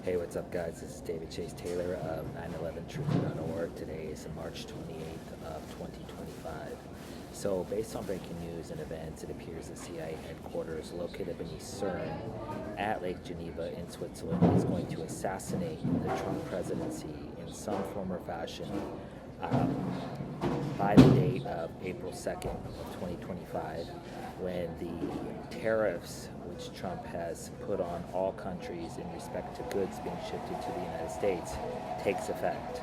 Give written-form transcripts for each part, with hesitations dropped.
Hey, what's up, guys? This is David Chase Taylor of 911truth.org. Today is March 28th of 2025. So, based on breaking news and events, it appears the CIA headquarters located beneath CERN at Lake Geneva in Switzerland is going to assassinate the Trump presidency in some form or fashion um, by the date of April 2nd of 2025, when the tariffs which Trump has put on all countries in respect to goods being shipped into the United States takes effect.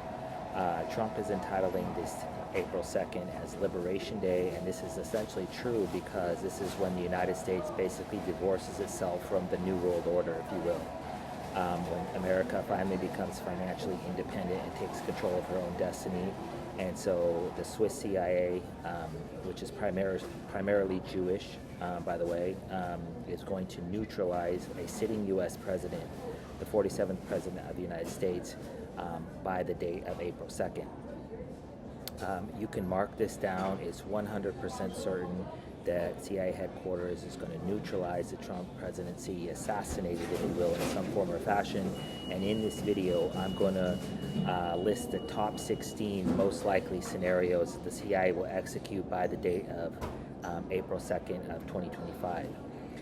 Trump is entitling this April 2nd as Liberation Day, and this is essentially true because this is when the United States basically divorces itself from the New World Order, if you will. When America finally becomes financially independent and takes control of her own destiny. And so the Swiss CIA, which is primarily Jewish, by the way, is going to neutralize a sitting U.S. president, the 47th president of the United States, by the date of April 2nd. You can mark this down. It's 100% certain that CIA headquarters is going to neutralize the Trump presidency, assassinate it, if you will, in some form or fashion. And in this video, I'm going to list the top 16 most likely scenarios that the CIA will execute by the date of April 2nd of 2025.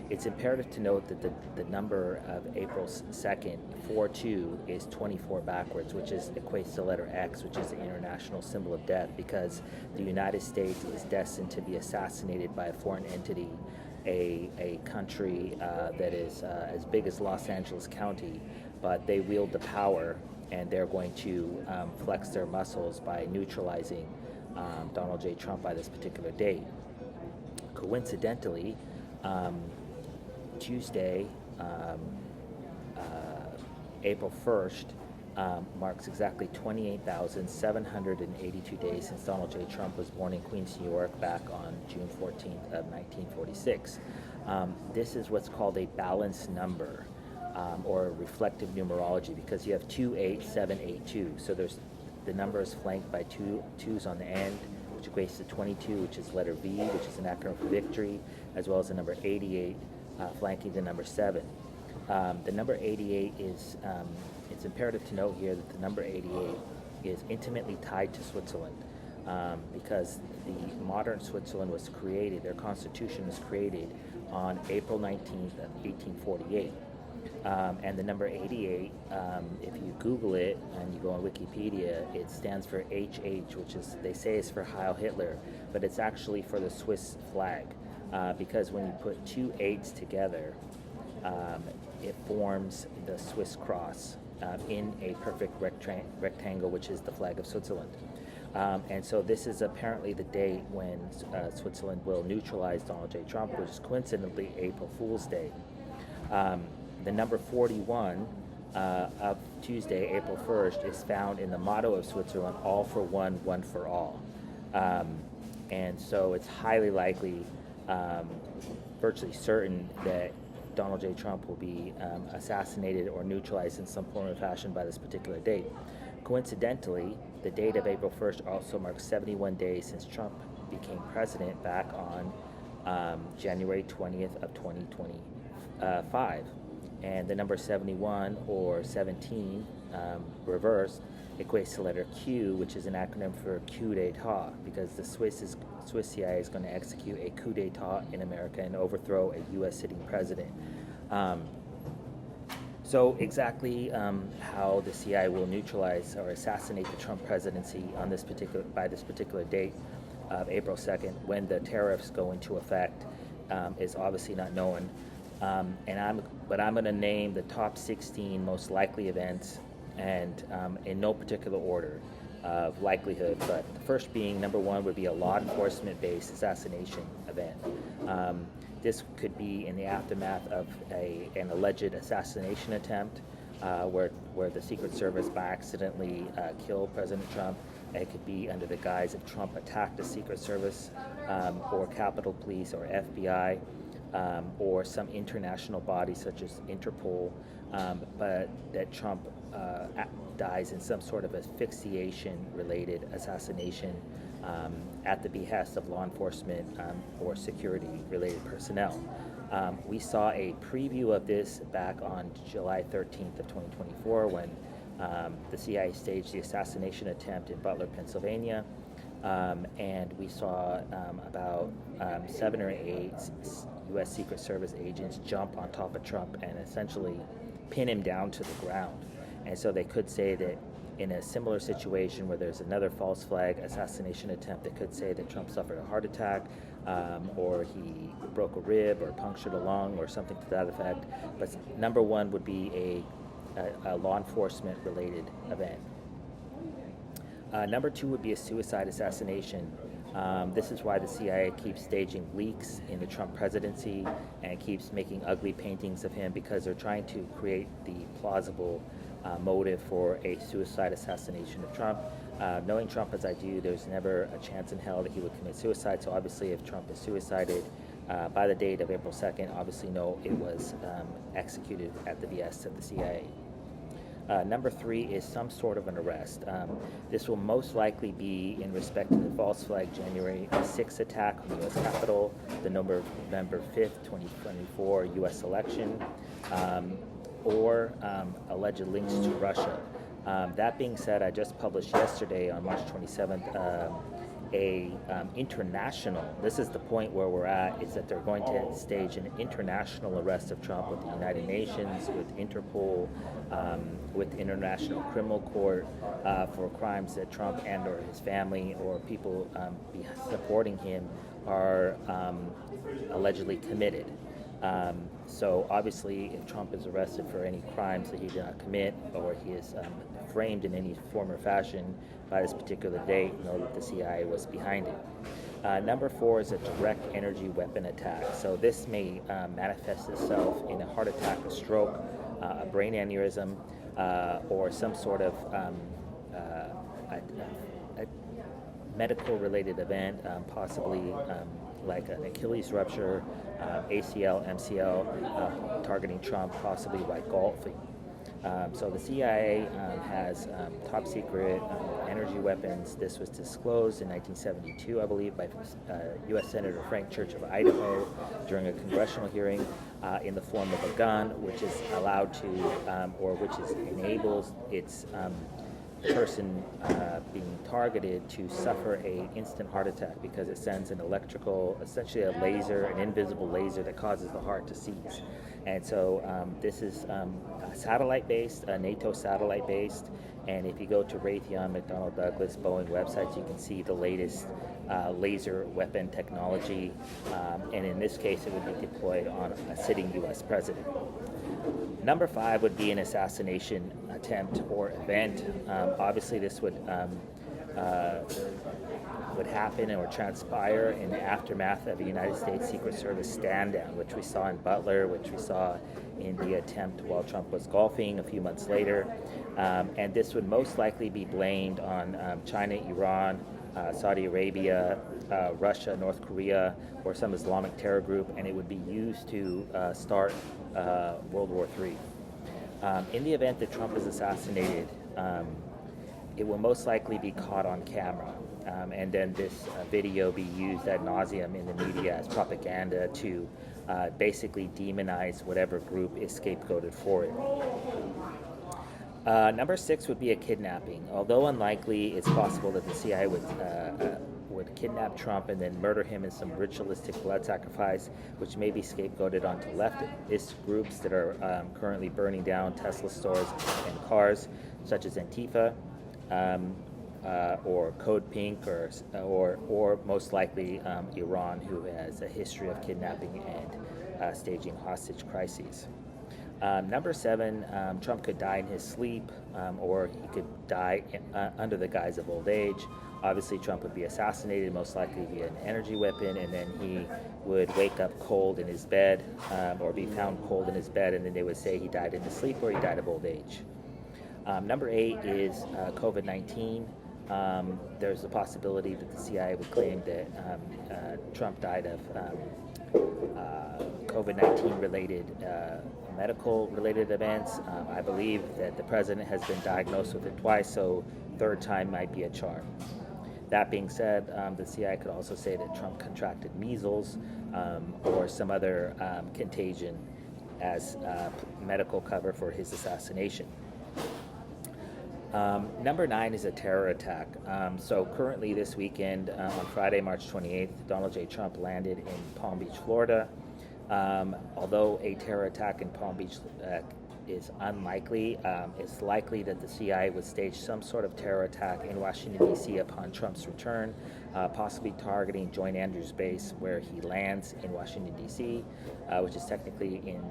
It's imperative to note that the number of April 2nd, 4-2, is 24 backwards, which equates to the letter X, which is the international symbol of death, because the United States is destined to be assassinated by a foreign entity, a country that is as big as Los Angeles County, but they wield the power, and they're going to flex their muscles by neutralizing Donald J. Trump by this particular date. Coincidentally, Tuesday, April 1st, marks exactly 28,782 days since Donald J. Trump was born in Queens, New York, back on June 14th of 1946. This is what's called a balanced number, or reflective numerology, because you have 28782. So the number is flanked by two twos on the end, which equates to 22, which is letter V, which is an acronym for victory, as well as the number 88, flanking the number 7. The number 88 is, it's imperative to note here that the number 88 is intimately tied to Switzerland, because the modern Switzerland was created, their constitution was created on April 19th of 1848. And the number 88, if you Google it and you go on Wikipedia, it stands for HH, which is, they say is for Heil Hitler, but it's actually for the Swiss flag, because when you put two 8s together, it forms the Swiss cross in a perfect rectangle, which is the flag of Switzerland. And so this is apparently the date when Switzerland will neutralize Donald J. Trump, which is coincidentally April Fool's Day. The number 41 of Tuesday, April 1st, is found in the motto of Switzerland, all for one, one for all. And so it's highly likely, virtually certain, that Donald J. Trump will be assassinated or neutralized in some form or fashion by this particular date. Coincidentally, the date of April 1st also marks 71 days since Trump became president back on January 20th of 2025. And the number 71, or 17, reversed, equates to letter Q, which is an acronym for coup d'etat, because the Swiss CIA is going to execute a coup d'etat in America and overthrow a U.S. sitting president. So exactly how the CIA will neutralize or assassinate the Trump presidency on by this particular date of April 2nd, when the tariffs go into effect, is obviously not known. But I'm going to name the top 16 most likely events, and in no particular order of likelihood. But the first being, number 1 would be a law enforcement-based assassination event. This could be in the aftermath of an alleged assassination attempt, where the Secret Service by accidentally killed President Trump. It could be under the guise of Trump attacked the Secret Service, or Capitol Police, or FBI. Or some international body such as Interpol, but that Trump dies in some sort of asphyxiation-related assassination at the behest of law enforcement or security-related personnel. We saw a preview of this back on July 13th of 2024 when the CIA staged the assassination attempt in Butler, Pennsylvania. And we saw about 7 or 8 U.S. Secret Service agents jump on top of Trump and essentially pin him down to the ground. And so they could say that in a similar situation where there's another false flag assassination attempt, they could say that Trump suffered a heart attack, or he broke a rib or punctured a lung or something to that effect. But number one would be a law enforcement related event. Number two would be a suicide assassination. This is why the CIA keeps staging leaks in the Trump presidency and keeps making ugly paintings of him, because they're trying to create the plausible motive for a suicide assassination of Trump. Knowing Trump as I do, there's never a chance in hell that he would commit suicide. So obviously if Trump is suicided by the date of April 2nd, obviously no, it was executed at the behest of the CIA. Number three is some sort of an arrest. This will most likely be in respect to the false flag January 6th attack on the U.S. Capitol, the November 5th, 2024 U.S. election, or alleged links to Russia. That being said, I just published yesterday on March 27th international, this is the point where we're at, is that they're going to stage an international arrest of Trump with the United Nations, with Interpol, with the International Criminal Court for crimes that Trump and or his family or people supporting him are allegedly committed. So obviously if Trump is arrested for any crimes that he did not commit, or he is framed in any form or fashion by this particular date, know that the CIA was behind it. Number four is a direct energy weapon attack. So this may manifest itself in a heart attack, a stroke, a brain aneurysm, or some sort of a medical related event, possibly like an Achilles rupture, ACL, MCL, targeting Trump, possibly by golfing. So the CIA has top secret energy weapons. This was disclosed in 1972, I believe, by U.S. Senator Frank Church of Idaho during a congressional hearing in the form of a gun, which is allowed to, or which enables its person being targeted to suffer an instant heart attack, because it sends an electrical, essentially a laser, an invisible laser that causes the heart to seize. And so this is satellite-based, NATO satellite-based, and if you go to Raytheon, McDonnell Douglas, Boeing websites, you can see the latest laser weapon technology, and in this case it would be deployed on a sitting U.S. president. Number five would be an assassination attempt or event. Obviously this would happen or transpire in the aftermath of the United States Secret Service stand-down, which we saw in Butler, which we saw in the attempt while Trump was golfing a few months later. And this would most likely be blamed on China, Iran, Saudi Arabia, Russia, North Korea, or some Islamic terror group, and it would be used to start World War III. In the event that Trump is assassinated, it will most likely be caught on camera, and then this video be used ad nauseum in the media as propaganda to basically demonize whatever group is scapegoated for it. Number six would be a kidnapping. Although unlikely, it's possible that the CIA would kidnap Trump and then murder him in some ritualistic blood sacrifice, which may be scapegoated onto leftist groups that are currently burning down Tesla stores and cars, such as Antifa, or Code Pink, or most likely Iran, who has a history of kidnapping and staging hostage crises. Number seven, Trump could die in his sleep, or he could die under the guise of old age. Obviously, Trump would be assassinated, most likely via an energy weapon, and then he would wake up cold in his bed, or be found cold in his bed, and then they would say he died in his sleep or he died of old age. Number eight is COVID-19. There's a possibility that the CIA would claim that Trump died of COVID-19 related medical related events. I believe that the president has been diagnosed with it twice, so third time might be a charm. That being said, the CIA could also say that Trump contracted measles, or some other contagion as medical cover for his assassination. Number 9 is a terror attack. So currently this weekend, on Friday, March 28th, Donald J. Trump landed in Palm Beach, Florida. Although a terror attack in Palm Beach is unlikely, it's likely that the CIA would stage some sort of terror attack in Washington, D.C. upon Trump's return, possibly targeting Joint Andrews Base, where he lands in Washington, D.C., which is technically in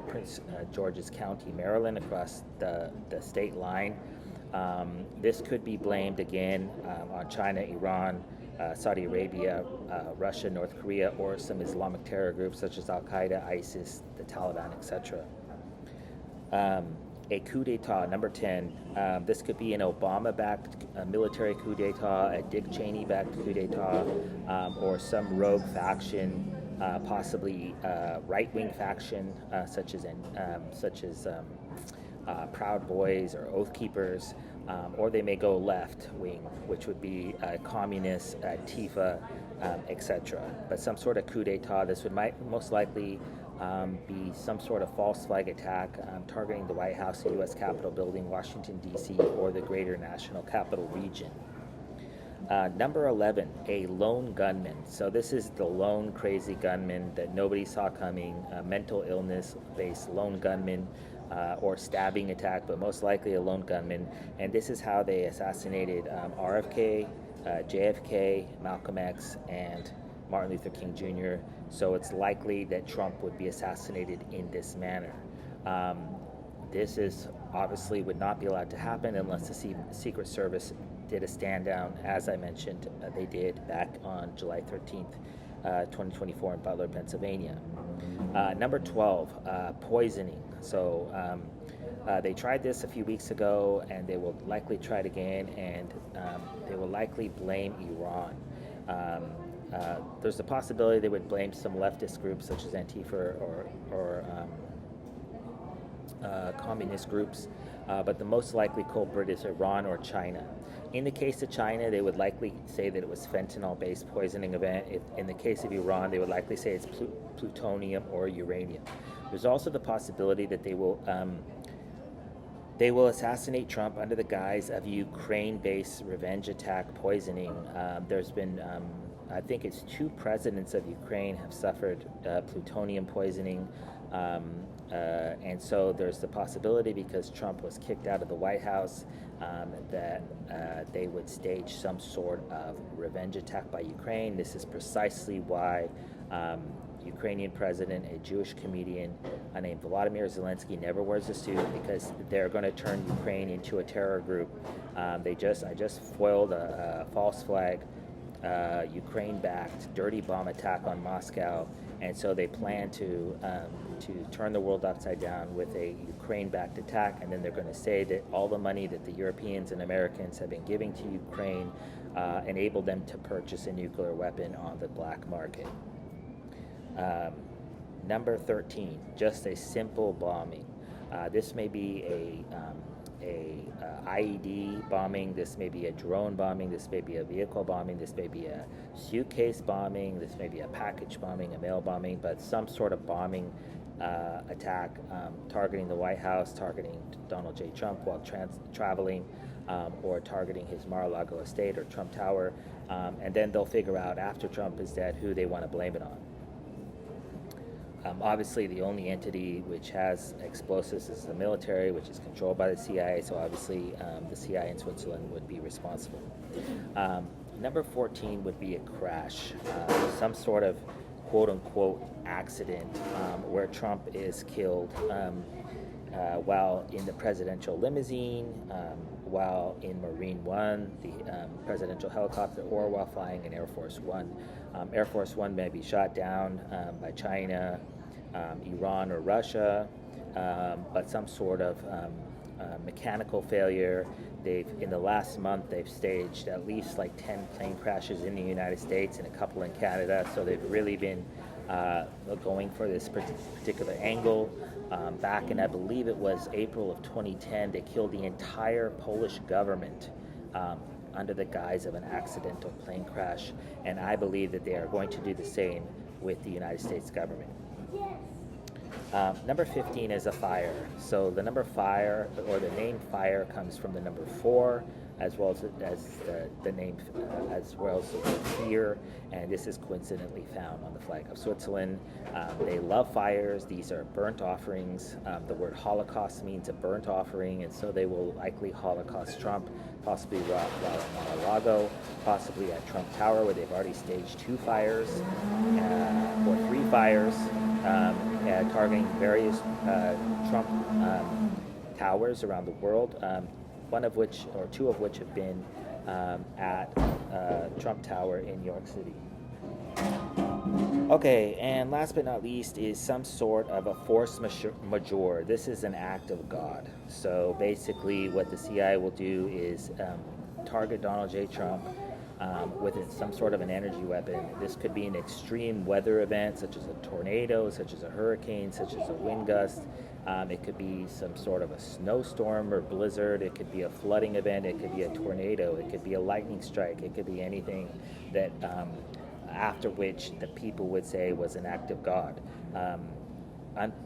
Prince George's County, Maryland, across the state line. This could be blamed again on China, Iran, Saudi Arabia, Russia, North Korea, or some Islamic terror groups such as Al-Qaeda, ISIS, the Taliban, etc. A coup d'etat, number 10. This could be an Obama-backed military coup d'etat, a Dick Cheney-backed coup d'etat, or some rogue faction, possibly right-wing faction, such as Proud Boys or Oath Keepers, or they may go left-wing, which would be communists, Tifa, etc. But some sort of coup d'etat. This would most likely be some sort of false flag attack targeting the White House, the U.S. Capitol building, Washington, D.C., or the greater national capital region. Number 11, a lone gunman. So this is the lone crazy gunman that nobody saw coming, a mental illness-based lone gunman, or stabbing attack, but most likely a lone gunman. And this is how they assassinated RFK, JFK, Malcolm X, and Martin Luther King Jr. So it's likely that Trump would be assassinated in this manner. This is obviously would not be allowed to happen unless the Secret Service did a stand down, as I mentioned, they did back on July 13th, 2024 in Butler, Pennsylvania. Number 12, poisoning. So they tried this a few weeks ago, and they will likely try it again, and they will likely blame Iran. There's a possibility they would blame some leftist groups such as Antifa or communist groups, but the most likely culprit is Iran or China. In the case of China, they would likely say that it was fentanyl-based poisoning event. In the case of Iran, they would likely say it's plutonium or uranium. There's also the possibility that they will assassinate Trump under the guise of Ukraine-based revenge attack poisoning. There's been, I think it's 2 presidents of Ukraine have suffered plutonium poisoning. And so there's the possibility, because Trump was kicked out of the White House, that they would stage some sort of revenge attack by Ukraine. This is precisely why Ukrainian president, a Jewish comedian named Volodymyr Zelensky, never wears a suit, because they're going to turn Ukraine into a terror group. I just foiled a false flag Ukraine-backed dirty bomb attack on Moscow, and so they plan to turn the world upside down with a Ukraine-backed attack, and then they're going to say that all the money that the Europeans and Americans have been giving to Ukraine enabled them to purchase a nuclear weapon on the black market. Number 13, just a simple bombing. This may be a IED bombing, this may be a drone bombing, this may be a vehicle bombing, this may be a suitcase bombing, this may be a package bombing, a mail bombing, but some sort of bombing attack targeting the White House, targeting Donald J. Trump while traveling, or targeting his Mar-a-Lago estate or Trump Tower, and then they'll figure out after Trump is dead who they want to blame it on. Obviously, the only entity which has explosives is the military, which is controlled by the CIA, so obviously the CIA in Switzerland would be responsible. Number 14 would be a crash, some sort of quote-unquote accident where Trump is killed while in the presidential limousine, while in Marine One, the presidential helicopter, or while flying in Air Force One. Air Force One may be shot down by China, Iran, or Russia, but some sort of mechanical failure. In the last month, they've staged at least like 10 plane crashes in the United States and a couple in Canada, so they've really been going for this particular angle. Back in, I believe it was April of 2010, they killed the entire Polish government under the guise of an accidental plane crash, and I believe that they are going to do the same with the United States government. Number 15 is a fire. So the number fire, or the name fire, comes from the number 4, as well as the name, as well as the word fear, and this is coincidentally found on the flag of Switzerland. They love fires. These are burnt offerings. The word Holocaust means a burnt offering, and so they will likely Holocaust Trump, possibly while on Mar-a-Lago, possibly at Trump Tower, where they've already staged 2 fires, or 3 fires, targeting various Trump towers around the world. One of which, or 2 of which, have been at Trump Tower in New York City. Okay, and last but not least is some sort of a force majeure. This is an act of God. So basically what the CIA will do is target Donald J. Trump with some sort of an energy weapon. This could be an extreme weather event, such as a tornado, such as a hurricane, such as a wind gust. It could be some sort of a snowstorm or blizzard. It could be a flooding event. It could be a tornado. It could be a lightning strike. It could be anything that after which the people would say was an act of God.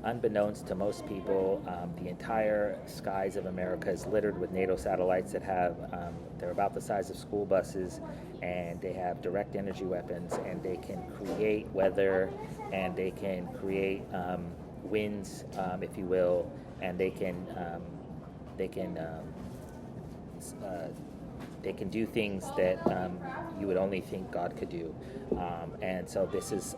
Unbeknownst to most people, the entire skies of America is littered with NATO satellites that have, they're about the size of school buses, and they have direct energy weapons, and they can create weather, and they can create winds, if you will, and they can do things that you would only think God could do, and so this is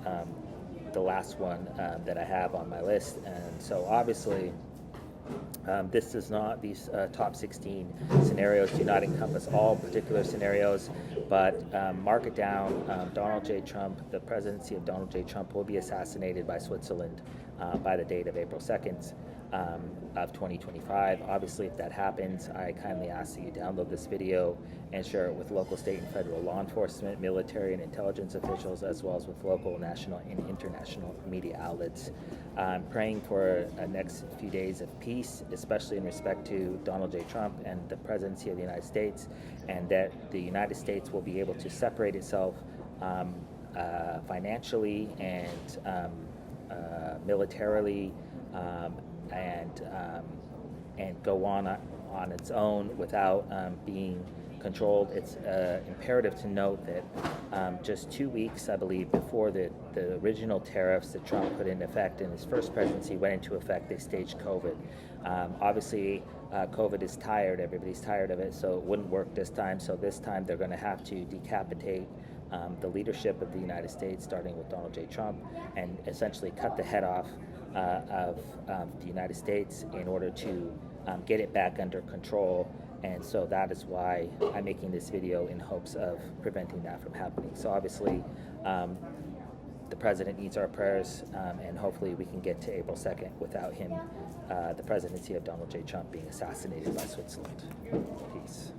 the last one that I have on my list. And so obviously this does not, these top 16 scenarios do not encompass all particular scenarios, but mark it down. Donald J. Trump, the presidency of Donald J. Trump will be assassinated by Switzerland by the date of April 2nd of 2025. Obviously, if that happens, I kindly ask that you download this video and share it with local, state, and federal law enforcement, military, and intelligence officials, as well as with local, national, and international media outlets. I'm praying for the next few days of peace, especially in respect to Donald J. Trump and the presidency of the United States, and that the United States will be able to separate itself financially and militarily, and go on its own without being controlled. It's imperative to note that just 2 weeks, I believe, before the original tariffs that Trump put into effect in his first presidency went into effect, they staged COVID. Obviously, COVID is tired. Everybody's tired of it, so it wouldn't work this time. So this time they're going to have to decapitate the leadership of the United States, starting with Donald J. Trump, and essentially cut the head off of the United States in order to get it back under control. And so that is why I'm making this video, in hopes of preventing that from happening. So obviously the president needs our prayers, and hopefully we can get to April 2nd without him, the presidency of Donald J. Trump, being assassinated by Switzerland. Peace.